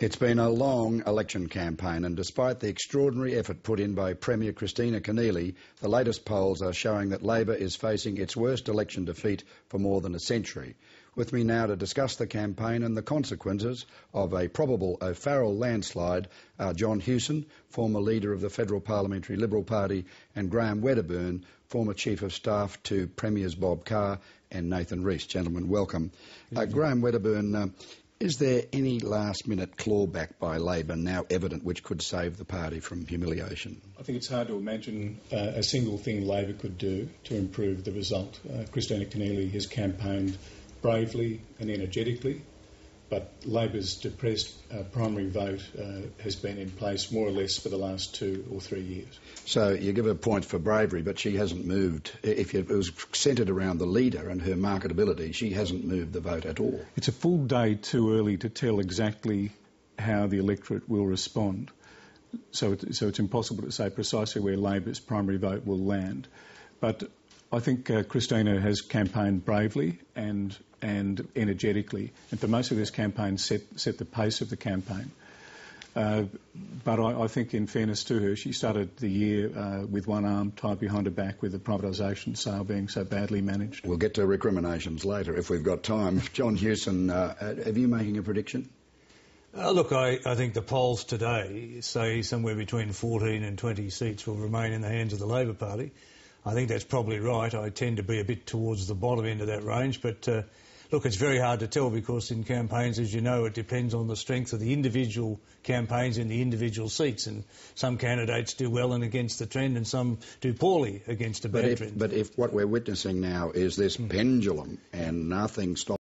It's been a long election campaign, and despite the extraordinary effort put in by Premier Kristina Keneally, the latest polls are showing that Labor is facing its worst election defeat for more than a century. With me now to discuss the campaign and the consequences of a probable O'Farrell landslide are John Hewson, former leader of the Federal Parliamentary Liberal Party, and Graeme Wedderburn, former Chief of Staff to Premiers Bob Carr and Nathan Rees. Gentlemen, welcome. Graeme Wedderburn, is there any last-minute clawback by Labor now evident which could save the party from humiliation? I think it's hard to imagine a single thing Labor could do to improve the result. Kristina Keneally has campaigned bravely and energetically, but Labor's depressed primary vote has been in place more or less for the last 2 or 3 years. So you give her points for bravery, but she hasn't moved. If it was centred around the leader and her marketability, she hasn't moved the vote at all. It's a full day too early to tell exactly how the electorate will respond. So it's impossible to say precisely where Labor's primary vote will land. But I think Kristina has campaigned bravely and energetically, and for most of this campaign set the pace of the campaign. But I think, in fairness to her, she started the year with one arm tied behind her back with the privatisation sale being so badly managed. We'll get to recriminations later if we've got time. John Hewson, have you making a prediction? Look, I think the polls today say somewhere between 14 and 20 seats will remain in the hands of the Labor Party. I think that's probably right. I tend to be a bit towards the bottom end of that range, but look, it's very hard to tell because in campaigns, as you know, it depends on the strength of the individual campaigns in the individual seats, and some candidates do well and against the trend and some do poorly against a bad trend. But if what we're witnessing now is this pendulum and nothing stops